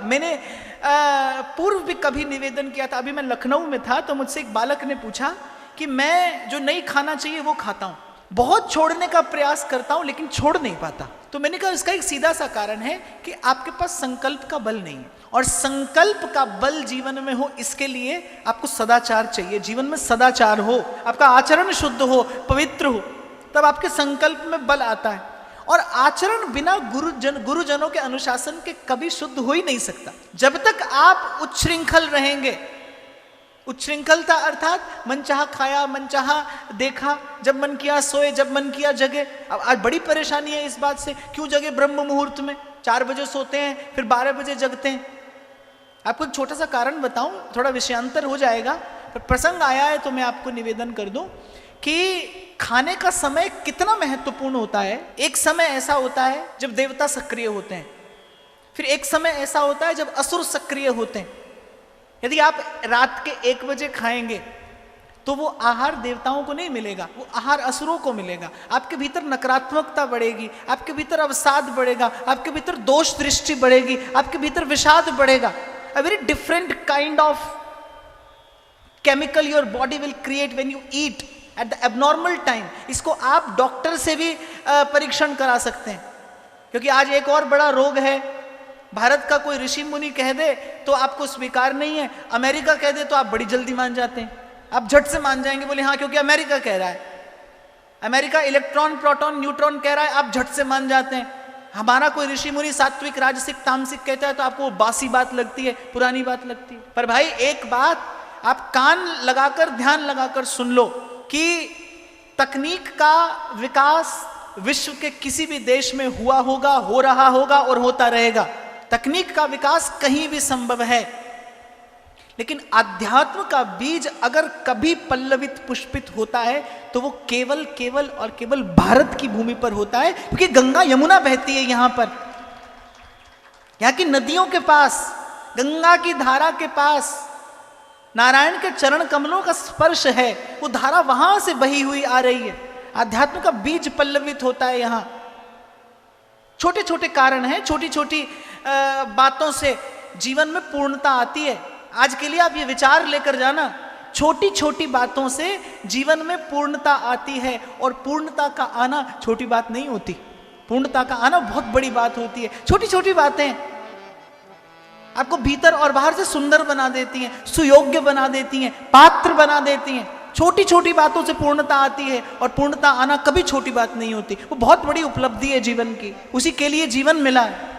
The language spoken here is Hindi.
मैंने पूर्व भी कभी निवेदन किया था, अभी मैं लखनऊ में था तो मुझसे एक बालक ने पूछा कि मैं जो नहीं खाना चाहिए वो खाता हूं, बहुत छोड़ने का प्रयास करता हूं लेकिन छोड़ नहीं पाता। तो मैंने कहा इसका एक सीधा सा कारण है कि आपके पास संकल्प का बल नहीं है, और संकल्प का बल जीवन में हो इसके लिए आपको सदाचार चाहिए। जीवन में सदाचार हो, आपका आचरण शुद्ध हो, पवित्र हो, तब आपके संकल्प में बल आता है। और आचरण बिना गुरुजनों के अनुशासन के कभी शुद्ध हो ही नहीं सकता। जब तक आप उच्छृंखल रहेंगे, उच्छृंखलता अर्थात मनचाहा खाया मनचाहा देखा, जब मन किया सोए, जब मन किया जगे। अब आज बड़ी परेशानी है इस बात से, क्यों जगे ब्रह्म मुहूर्त में, 4 बजे सोते हैं फिर 12 बजे जगते हैं। आपको एक छोटा सा कारण बताऊं, थोड़ा विषयांतर हो जाएगा, पर प्रसंग आया है तो मैं आपको निवेदन कर दूं कि खाने का समय कितना महत्वपूर्ण होता है। एक समय ऐसा होता है जब देवता सक्रिय होते हैं, फिर एक समय ऐसा होता है जब असुर सक्रिय होते हैं। यदि आप रात के 1 बजे खाएंगे तो वो आहार देवताओं को नहीं मिलेगा, वो आहार असुरों को मिलेगा। आपके भीतर नकारात्मकता बढ़ेगी, आपके भीतर अवसाद बढ़ेगा, आपके भीतर दोष दृष्टि बढ़ेगी, आपके भीतर विषाद बढ़ेगा। A very different kind of chemical your body will create when you eat at the abnormal time. इसको आप डॉक्टर से भी परीक्षण करा सकते हैं, क्योंकि आज एक और बड़ा रोग है। भारत का कोई ऋषि मुनि कह दे तो आपको स्वीकार नहीं है, अमेरिका कह दे तो आप बड़ी जल्दी मान जाते हैं, आप झट से मान जाएंगे, बोले हाँ क्योंकि अमेरिका कह रहा है। अमेरिका इलेक्ट्रॉन प्रोटॉन न्यूट्रॉन कह रहा है, आप झट से मान जाते हैं। हमारा कोई ऋषि मुनि सात्विक राजसिक तामसिक कहता है तो आपको वो बासी बात लगती है, पुरानी बात लगती है। पर भाई एक बात आप कान लगाकर ध्यान लगाकर सुन लो कि तकनीक का विकास विश्व के किसी भी देश में हुआ होगा, हो रहा होगा और होता रहेगा। तकनीक का विकास कहीं भी संभव है, लेकिन अध्यात्म का बीज अगर कभी पल्लवित पुष्पित होता है तो वो केवल और केवल भारत की भूमि पर होता है, क्योंकि गंगा यमुना बहती है यहां पर, यहां की नदियों के पास, गंगा की धारा के पास नारायण के चरण कमलों का स्पर्श है, वो धारा वहां से बही हुई आ रही है। अध्यात्म का बीज पल्लवित होता है यहां। छोटे छोटे कारण हैं, छोटी छोटी बातों से जीवन में पूर्णता आती है। आज के लिए आप ये विचार लेकर जाना, छोटी छोटी बातों से जीवन में पूर्णता आती है, और पूर्णता का आना छोटी बात नहीं होती, पूर्णता का आना बहुत बड़ी बात होती है। छोटी छोटी बातें आपको भीतर और बाहर से सुंदर बना देती हैं, सुयोग्य बना देती हैं, पात्र बना देती हैं। छोटी छोटी बातों से पूर्णता आती है, और पूर्णता आना कभी छोटी बात नहीं होती, वो बहुत बड़ी उपलब्धि है जीवन की, उसी के लिए जीवन मिला है।